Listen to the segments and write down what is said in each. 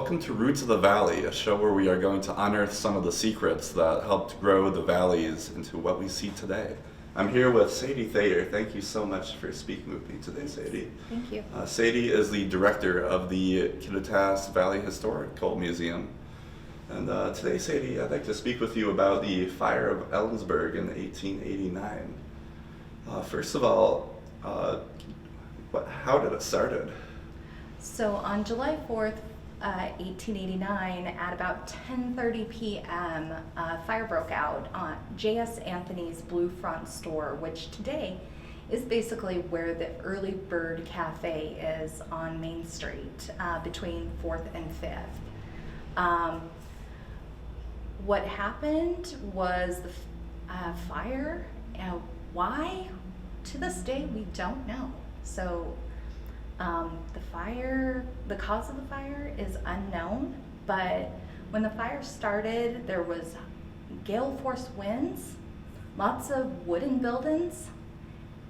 welcome to Roots of the Valley, a show where we are going to unearth some of the secrets that helped grow the valleys into what we see today. I'm here with Sadie Thayer. Thank you so much for speaking with me today, Sadie. Thank you. Sadie is the director of the Kittitas Valley Historical Museum. And today, Sadie, I'd like to speak with you about the fire of Ellensburg in 1889. First of all, how did it started? So on July 4th, 1889, at about 10:30 p.m., a fire broke out on J.S. Anthony's Blue Front store, which today is basically where the Early Bird Cafe is on Main Street, between 4th and 5th. What happened was the fire. Why? To this day, we don't know. So the cause of the fire is unknown, but when the fire started, there was gale force winds, lots of wooden buildings,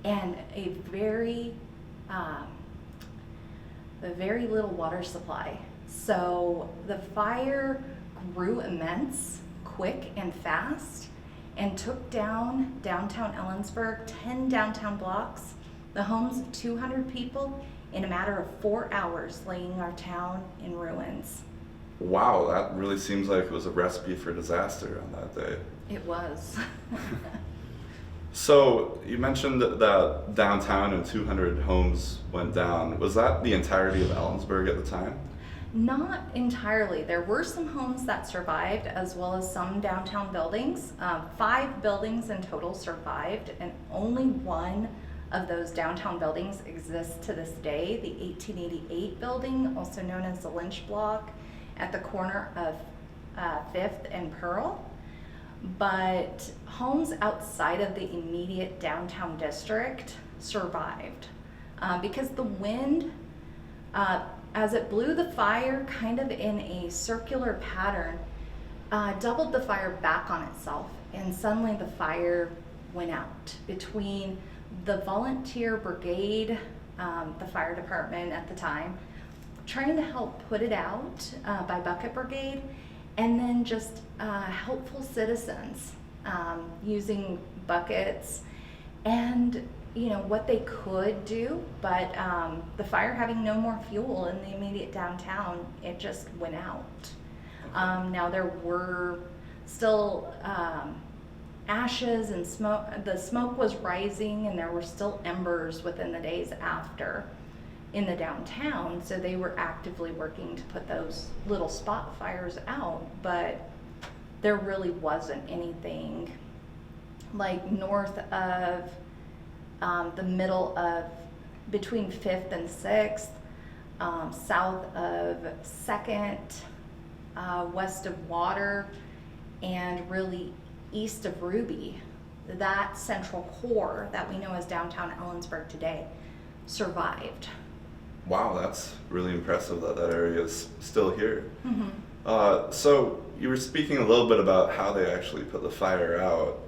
and a very little water supply. So the fire grew immense, quick and fast, and took down downtown Ellensburg, 10 downtown blocks, the homes of 200 people, in a matter of 4 hours, laying our town in ruins. Wow, that really seems like it was a recipe for disaster on that day. It was. So you mentioned that downtown and 200 homes went down. Was that the entirety of Ellensburg at the time? Not entirely. There were some homes that survived, as well as some downtown buildings. 5 buildings in total survived, and only one of those downtown buildings exists to this day, the 1888 building, also known as the Lynch Block, at the corner of 5th and Pearl. But homes outside of the immediate downtown district survived because the wind, as it blew the fire kind of in a circular pattern, doubled the fire back on itself, and suddenly the fire went out between the volunteer brigade, the fire department at the time, trying to help put it out by bucket brigade, and then just helpful citizens using buckets and what they could do, but the fire having no more fuel in the immediate downtown, it just went out. Now there were still ashes and smoke. The smoke was rising, and there were still embers within the days after in the downtown, so they were actively working to put those little spot fires out, but there really wasn't anything like north of the middle of between 5th and 6th, south of 2nd, west of Water, and really east of Ruby. That central core that we know as downtown Ellensburg today survived. Wow, that's really impressive that area is still here. Mm-hmm. So you were speaking a little bit about how they actually put the fire out.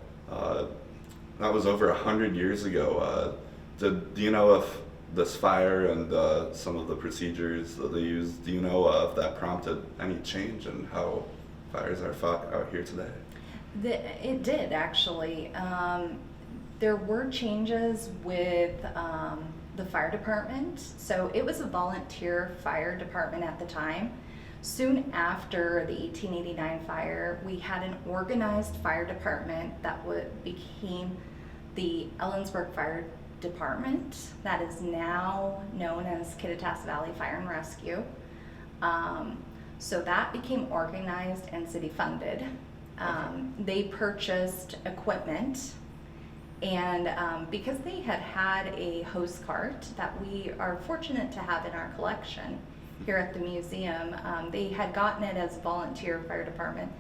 That was over 100 years ago. Do you know if this fire and some of the procedures that they used, do you know if that prompted any change in how fires are fought out here today? It did, actually. There were changes with the fire department. So it was a volunteer fire department at the time. Soon after the 1889 fire, we had an organized fire department that became the Ellensburg Fire Department, that is now known as Kittitas Valley Fire and Rescue. So that became organized and city funded. They purchased equipment, and because they had a hose cart that we are fortunate to have in our collection here at the museum, they had gotten it as a volunteer fire department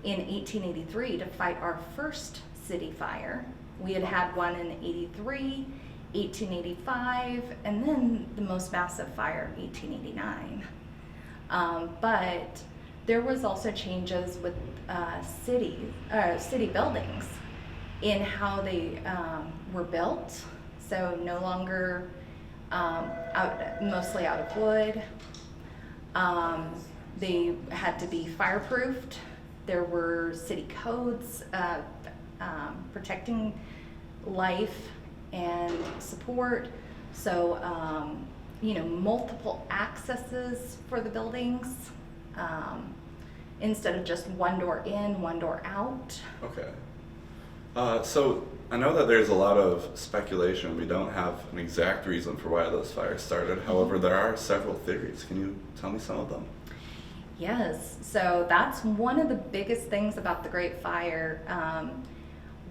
in 1883 to fight our first city fire. We had one in 83, 1885, and then the most massive fire in 1889. But there was also changes with city buildings in how they were built. So no longer mostly out of wood. They had to be fireproofed. There were city codes protecting life and support. So, multiple accesses for the buildings instead of just one door in, one door out. Okay. So I know that there's a lot of speculation. We don't have an exact reason for why those fires started. However, there are several theories. Can you tell me some of them? Yes, so that's one of the biggest things about the Great Fire.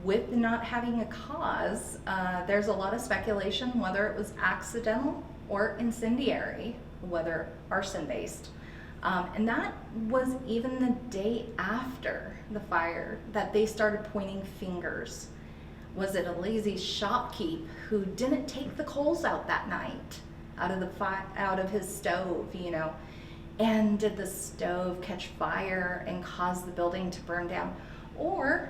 With not having a cause, there's a lot of speculation whether it was accidental or incendiary, whether arson-based. And that was even the day after the fire that they started pointing fingers. Was it a lazy shopkeep who didn't take the coals out that night out of his stove, And did the stove catch fire and cause the building to burn down? Or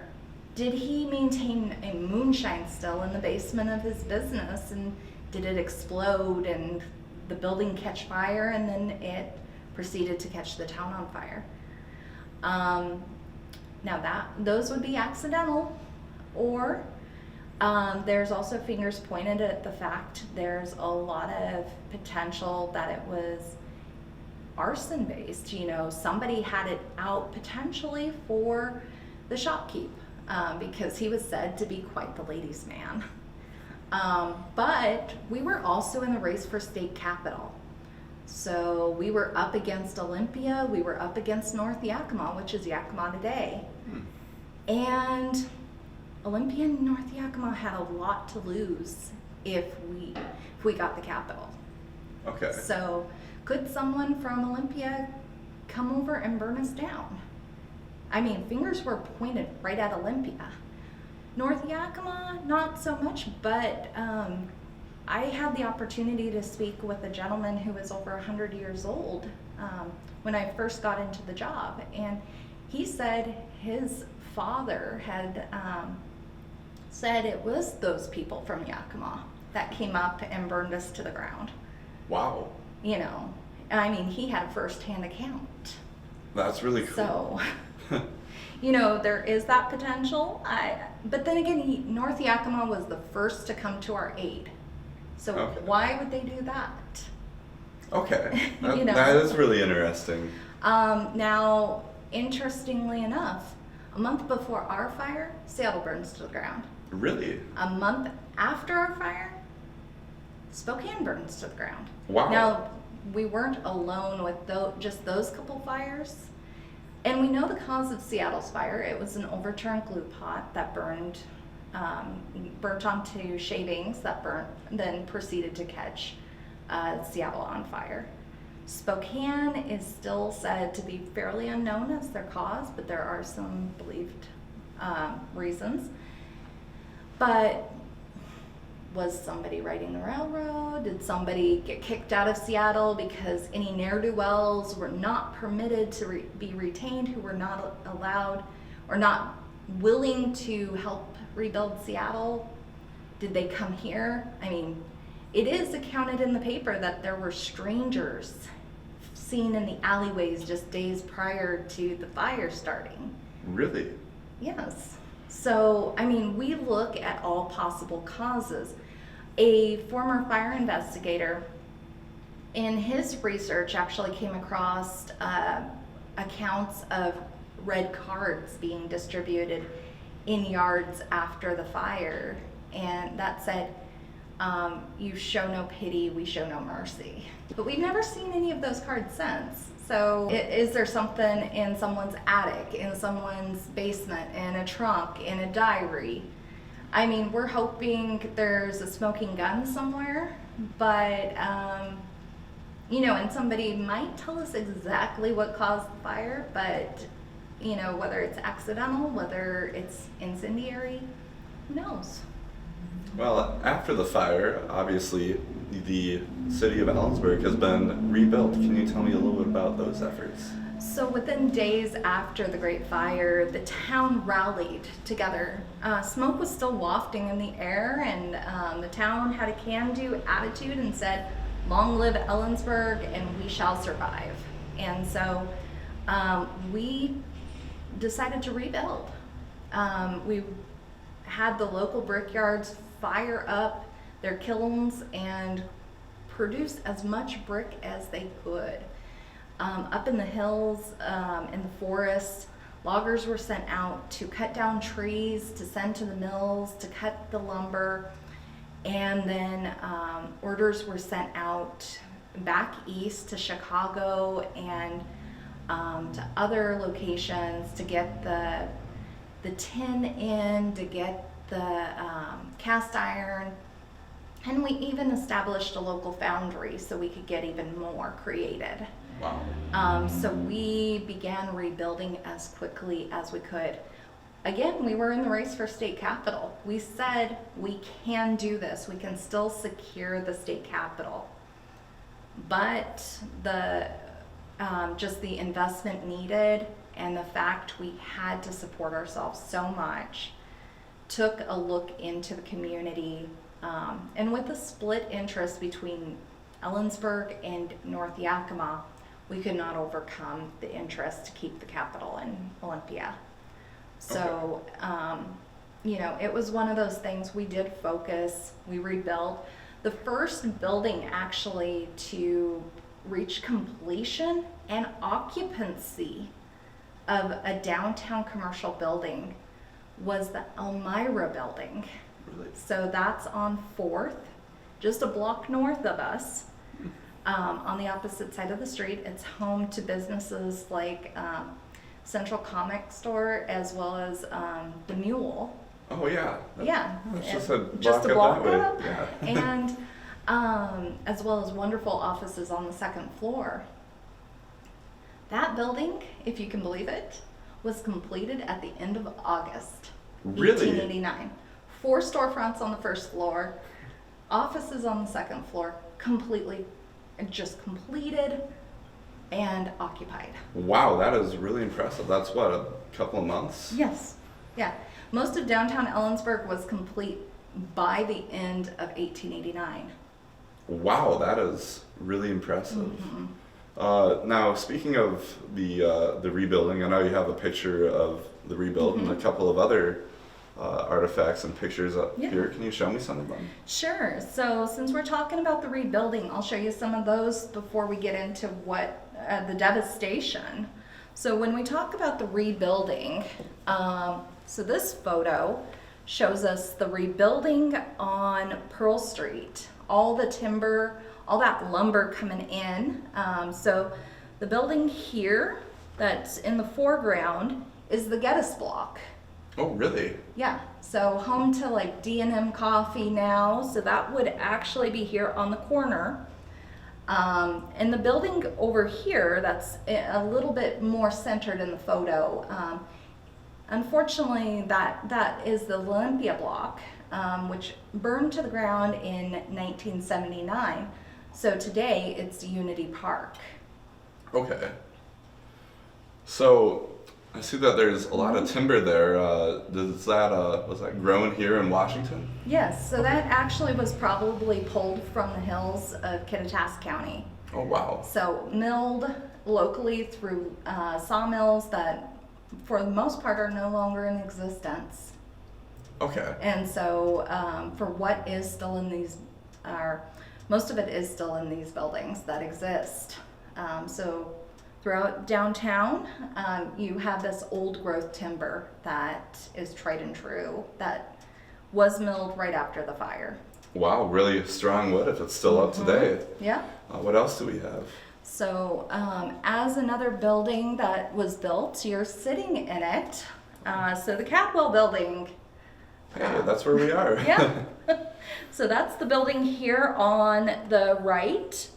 did he maintain a moonshine still in the basement of his business, and did it explode and the building catch fire, and then it proceeded to catch the town on fire? Now those would be accidental, or there's also fingers pointed at the fact there's a lot of potential that it was arson based. Somebody had it out potentially for the shopkeep because he was said to be quite the ladies' man. But we were also in the race for state capital. So we were up against Olympia, we were up against North Yakima, which is Yakima today. And Olympia and North Yakima had a lot to lose if we got the capital. Okay. So could someone from Olympia come over and burn us down? I mean, fingers were pointed right at Olympia. North Yakima, not so much, but I had the opportunity to speak with a gentleman who was over 100 years old when I first got into the job, and he said his father had said it was those people from Yakima that came up and burned us to the ground. Wow. I mean, he had a first-hand account. That's really So, cool. there is that potential. But then again, North Yakima was the first to come to our aid. So Okay. Why would they do that? Okay. That is really interesting. Now, interestingly enough, a month before our fire, Seattle burns to the ground. Really? A month after our fire, Spokane burns to the ground. Wow. Now, we weren't alone with just those couple fires. And we know the cause of Seattle's fire. It was an overturned glue pot that burnt onto shavings that then proceeded to catch Seattle on fire. Spokane is still said to be fairly unknown as their cause, but there are some believed reasons. But was somebody riding the railroad? Did somebody get kicked out of Seattle because any ne'er-do-wells were not permitted to be retained, who were not allowed or not willing to help rebuild Seattle? Did they come here? I mean, it is accounted in the paper that there were strangers seen in the alleyways just days prior to the fire starting. Really? Yes. So, I mean, we look at all possible causes. A former fire investigator in his research actually came across accounts of red cards being distributed in yards after the fire, and that said, you show no pity, we show no mercy. But we've never seen any of those cards since. So is there something in someone's attic, in someone's basement, in a trunk, in a diary? I mean, we're hoping there's a smoking gun somewhere, but, and somebody might tell us exactly what caused the fire, but, whether it's accidental, whether it's incendiary, who knows? Well, after the fire, obviously, the city of Ellensburg has been rebuilt. Can you tell me a little bit about those efforts? So within days after the Great Fire, the town rallied together. Smoke was still wafting in the air, and the town had a can-do attitude and said, "Long live Ellensburg, and we shall survive." And so we decided to rebuild. We had the local brickyards fire up their kilns and produce as much brick as they could. Up in the hills, in the forests, loggers were sent out to cut down trees, to send to the mills, to cut the lumber, and then orders were sent out back east to Chicago and to other locations to get the tin in, to get the cast iron, and we even established a local foundry so we could get even more created. Wow. So we began rebuilding as quickly as we could. Again, we were in the race for state capital. We said we can do this. We can still secure the state capital. But the just the investment needed and the fact we had to support ourselves so much took a look into the community. And with the split interest between Ellensburg and North Yakima, we could not overcome the interest to keep the capital in Olympia. So, you know, it was one of those things. We did focus, we rebuilt. The first building actually to reach completion and occupancy of a downtown commercial building was the Elmira building. Really? So that's on 4th, just a block north of us. On the opposite side of the street. It's home to businesses like Central Comic Store as well as the Mule. Oh yeah. Yeah, That's and just a block up that way. Yeah. And as well as wonderful offices on the 2nd floor. That building, if you can believe it, was completed at the end of August, Really? 1889. 4 storefronts on the 1st floor, offices on the 2nd floor, completely just completed and occupied. Wow, that is really impressive. That's what, a couple of months? Yes, yeah. Most of downtown Ellensburg was complete by the end of 1889. Wow, that is really impressive. Mm-hmm. Now, speaking of the rebuilding, I know you have a picture of the rebuild and a couple of other artifacts and pictures up here. Can you show me some of them? Sure. So since we're talking about the rebuilding, I'll show you some of those before we get into what the devastation. So when we talk about the rebuilding, so this photo shows us the rebuilding on Pearl Street. All the timber, all that lumber coming in. So the building here that's in the foreground is the Kittitas block. Oh, really? Yeah, so home to like D&M Coffee now, so that would actually be here on the corner. And the building over here, that's a little bit more centered in the photo. Unfortunately, that is the Olympia block, which burned to the ground in 1979. So today it's Unity Park. Okay. So I see that there's a lot of timber there. Was that grown here in Washington? Yes, so that actually was probably pulled from the hills of Kittitas County. Oh, wow. So milled locally through sawmills that for the most part are no longer in existence. Okay. And so for what is still in these, most of it is still in these buildings that exist. So throughout downtown, you have this old growth timber that is tried and true that was milled right after the fire. Wow, really strong wood if it's still up today. Yeah. What else do we have? So as another building that was built, you're sitting in it. So the Cadwell building. Hey, that's where we are. Yeah. So that's the building here on the right.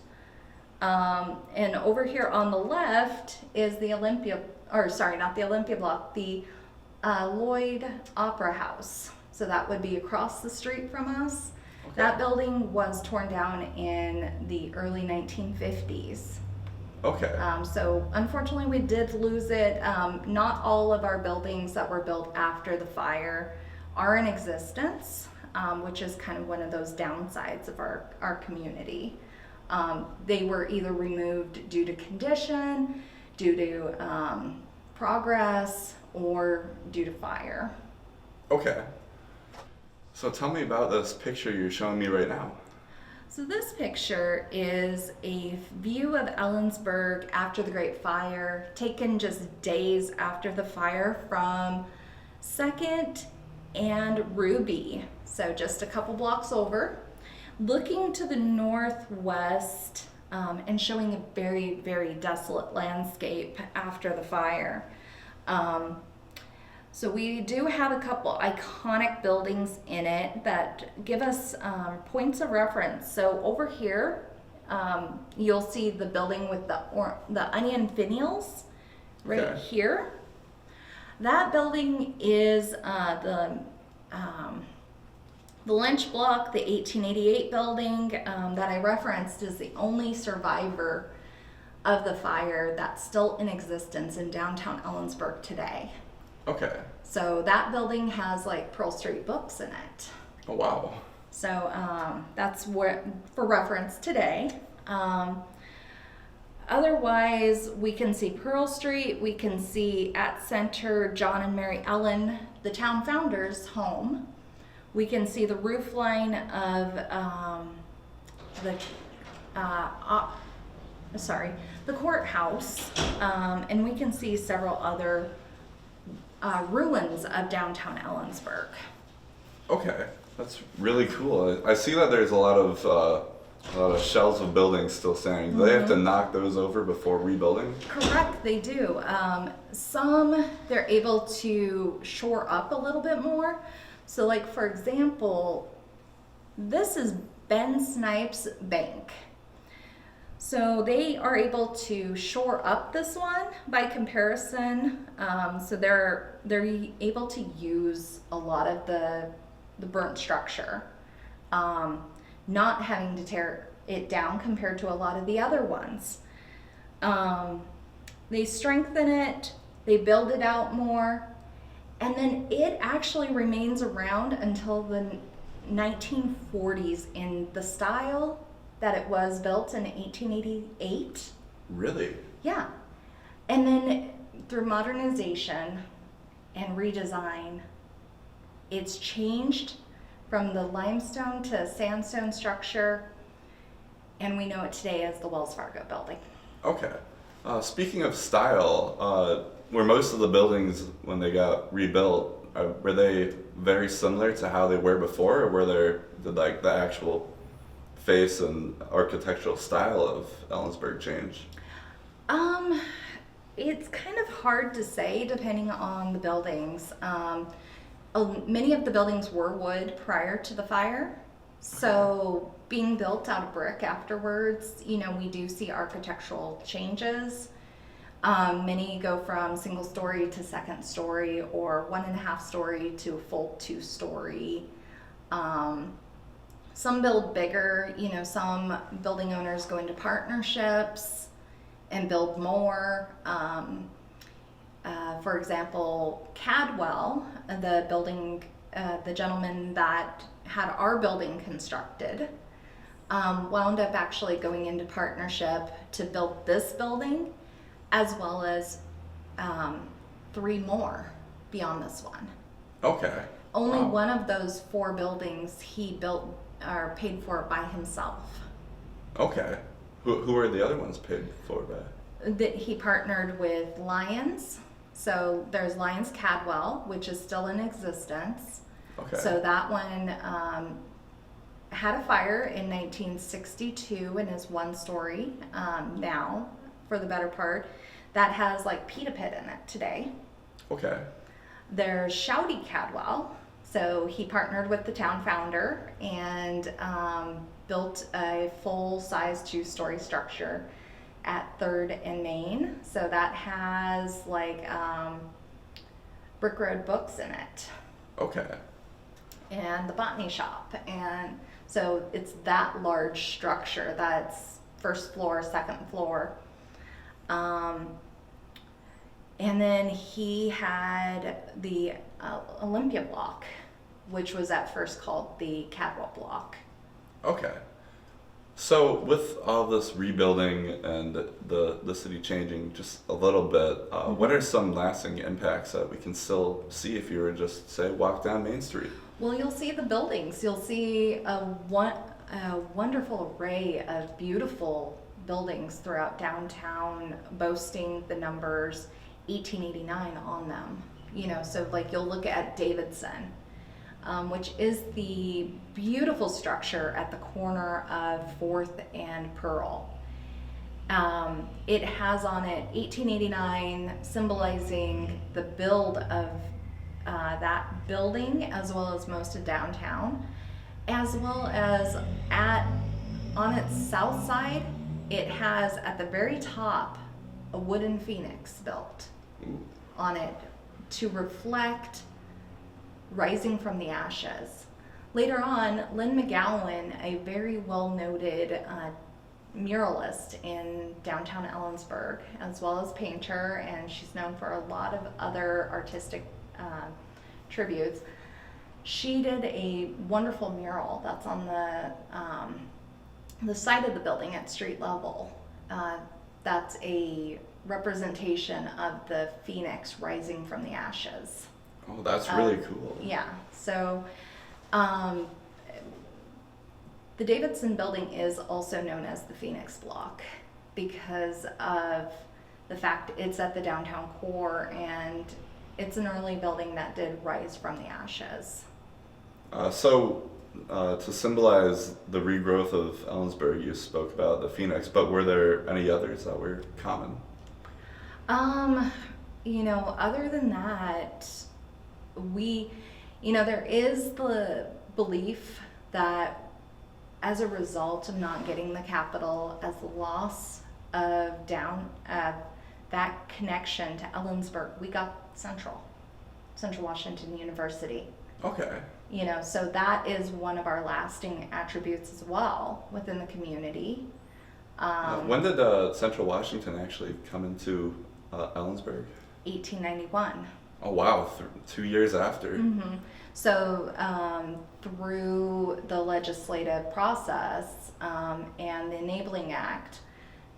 And over here on the left is the not the Olympia block, the Lloyd Opera House. So that would be across the street from us. Okay. That building was torn down in the early 1950s. Okay. So unfortunately we did lose it. Not all of our buildings that were built after the fire are in existence, which is kind of one of those downsides of our community. They were either removed due to condition, due to progress or due to fire. Okay. So tell me about this picture you're showing me right now. So this picture is a view of Ellensburg after the Great Fire, taken just days after the fire from 2nd and Ruby. So just a couple blocks over, looking to the northwest and showing a very, very desolate landscape after the fire. So we do have a couple iconic buildings in it that give us points of reference. So over here, you'll see the building with the onion finials right Okay. here. That building is the Lynch Block, the 1888 building that I referenced, is the only survivor of the fire that's still in existence in downtown Ellensburg today. Okay. So that building has like Pearl Street books in it. Oh, wow. So that's where, for reference today. Otherwise, we can see Pearl Street, we can see at center John and Mary Ellen, the town founder's home. We can see the roof line of the courthouse, and we can see several other ruins of downtown Ellensburg. Okay, that's really cool. I see that there's a lot of shells of buildings still standing. Do they have to knock those over before rebuilding? Correct, they do. Some they're able to shore up a little bit more. So like for example, this is Ben Snipes Bank. So they are able to shore up this one by comparison. So they're able to use a lot of the burnt structure, not having to tear it down compared to a lot of the other ones. They strengthen it, they build it out more, and then it actually remains around until the 1940s in the style that it was built in 1888. Really? Yeah. And then through modernization and redesign, it's changed from the limestone to sandstone structure, and we know it today as the Wells Fargo building. Okay. Speaking of style, were most of the buildings, when they got rebuilt, were they very similar to how they were before, or did like the actual face and architectural style of Ellensburg change? It's kind of hard to say depending on the buildings. Many of the buildings were wood prior to the fire, so being built out of brick afterwards, we do see architectural changes. Many go from single story to second story, or 1.5 story to a full 2-story. Some build bigger, some building owners go into partnerships and build more. For example, Cadwell, the gentleman that had our building constructed, wound up actually going into partnership to build this building, as well as 3 more beyond this one. Okay. Only Wow. one of those 4 buildings he built or paid for by himself. Okay. Who were the other ones paid for by? That he partnered with Lyons. So there's Lyons Cadwell, which is still in existence. Okay. So that one had a fire in 1962 and is 1 story now for the better part. That has like pita pit in it today. Okay. There's Shouty Cadwell. So he partnered with the town founder and built a full-size 2-story structure at 3rd and Main. So that has like Brick Road Books in it. Okay. And the botany shop. And so it's that large structure. That's 1st floor, 2nd floor. And then he had the Olympia block, which was at first called the Cadwell block. Okay. So with all this rebuilding and the city changing just a little bit, what are some lasting impacts that we can still see if you were just, say, walk down Main Street? Well, you'll see the buildings. You'll see a wonderful array of beautiful buildings throughout downtown, boasting the numbers 1889 on them. So like you'll look at Davidson, which is the beautiful structure at the corner of 4th and Pearl. It has on it 1889, symbolizing the build of that building, as well as most of downtown, as well as on its south side, it has at the very top a wooden phoenix built on it to reflect rising from the ashes. Later on, Lynn McGowan, a very well-noted muralist in downtown Ellensburg, as well as painter, and she's known for a lot of other artistic tributes. She did a wonderful mural that's on the side of the building at street level. That's a representation of the phoenix rising from the ashes. Oh, that's really cool. Yeah, so the Davidson building is also known as the Phoenix Block because of the fact it's at the downtown core, and it's an early building that did rise from the ashes. To symbolize the regrowth of Ellensburg, you spoke about the phoenix, but were there any others that were common? Other than that, there is the belief that as a result of not getting the capital, as the loss of that connection to Ellensburg, we got Central Washington University. Okay. So that is one of our lasting attributes as well within the community. When did Central Washington actually come into Ellensburg? 1891. Oh wow, 2 years after. Mm-hmm. So through the legislative process and the Enabling Act,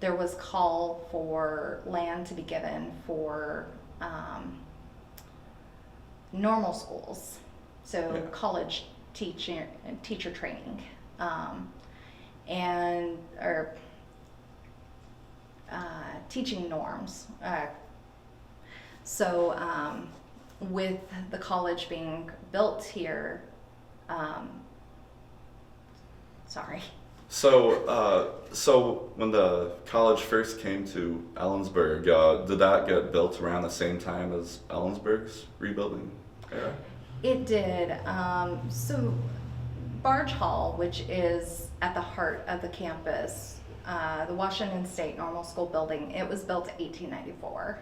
there was call for land to be given for normal schools, so college teacher training, or teaching norms. With the college being built here, So when the college first came to Ellensburg, did that get built around the same time as Ellensburg's rebuilding era? It did. So Barge Hall, which is at the heart of the campus, the Washington State Normal School building, it was built in 1894.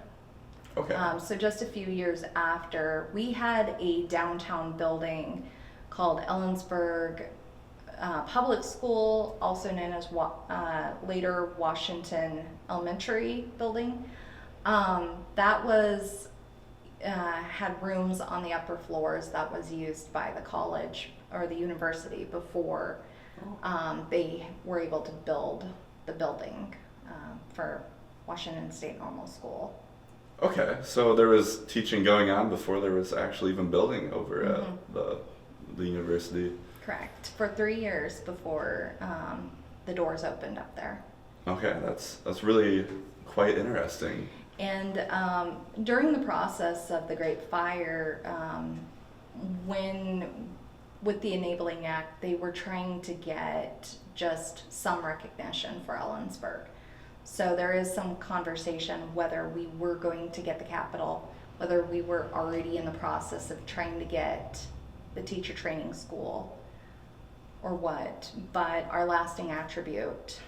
Okay. So just a few years after, we had a downtown building called Ellensburg Public School, also known as later Washington Elementary Building. That was had rooms on the upper floors that was used by the college or the university before they were able to build the building for Washington State Normal School. Okay, so there was teaching going on before there was actually even building over at the university. Correct. For 3 years before the doors opened up there. Okay, that's really quite interesting. And during the process of the Great Fire, with the Enabling Act, they were trying to get just some recognition for Ellensburg. So there is some conversation whether we were going to get the capital, whether we were already in the process of trying to get the teacher training school, or what. But our lasting attribute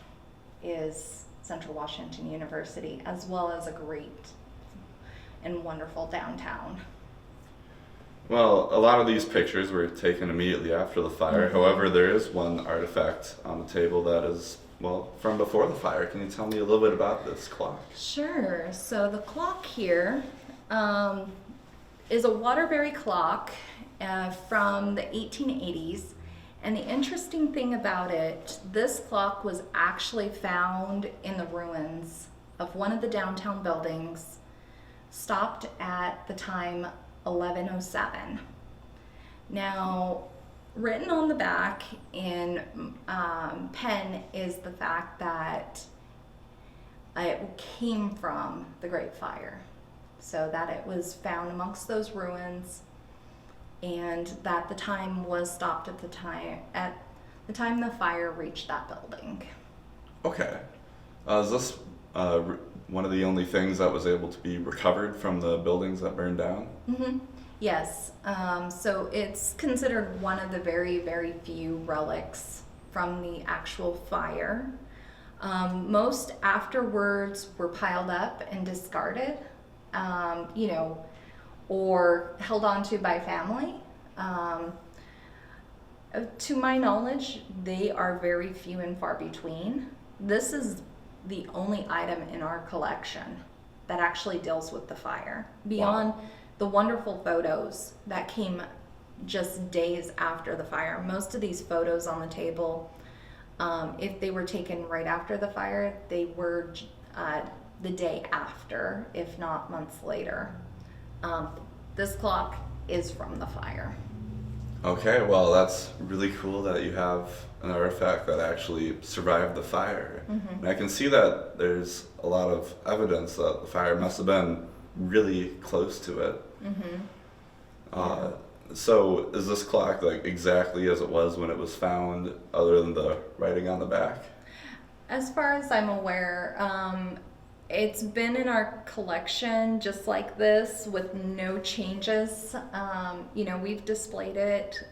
is Central Washington University, as well as a great and wonderful downtown. Well, a lot of these pictures were taken immediately after the fire. However, there is one artifact on the table that is, well, from before the fire. Can you tell me a little bit about this clock? Sure. So the clock here is a Waterbury clock from the 1880s, And the interesting thing about it, this clock was actually found in the ruins of one of the downtown buildings, stopped at the time 1107. Now, written on the back in pen is the fact that it came from the Great Fire. So that it was found amongst those ruins, and that the time was stopped at the time the fire reached that building. Okay. Is this one of the only things that was able to be recovered from the buildings that burned down? Mm-hmm. Yes. So it's considered one of the very, very few relics from the actual fire. Most afterwards were piled up and discarded, or held onto by family. To my knowledge, they are very few and far between. This is the only item in our collection that actually deals with the fire. Beyond the wonderful photos that came just days after the fire. Most of these photos on the table, if they were taken right after the fire, they were the day after, if not months later. This clock is from the fire. Okay, well, that's really cool that you have an artifact that actually survived the fire. Mm-hmm. And I can see that there's a lot of evidence that the fire must have been really close to it. Mm-hmm. So is this clock like exactly as it was when it was found, other than the writing on the back? As far as I'm aware, it's been in our collection just like this with no changes. We've displayed it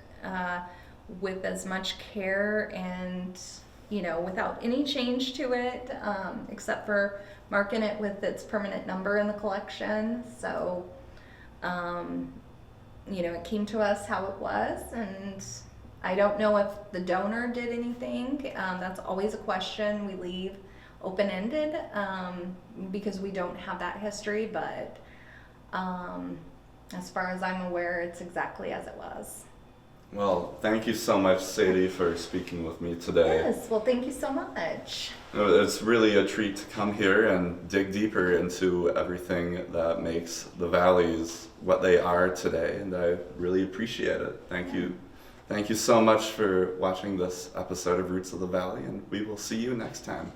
with as much care and, without any change to it, except for marking it with its permanent number in the collection. So, it came to us how it was, and I don't know if the donor did anything. That's always a question we leave open-ended, because we don't have that history, but as far as I'm aware, it's exactly as it was. Well, thank you so much, Sadie, for speaking with me today. Yes, well, thank you so much. It's really a treat to come here and dig deeper into everything that makes the valleys what they are today, and I really appreciate it. Thank you. Thank you so much for watching this episode of Roots of the Valley, and we will see you next time.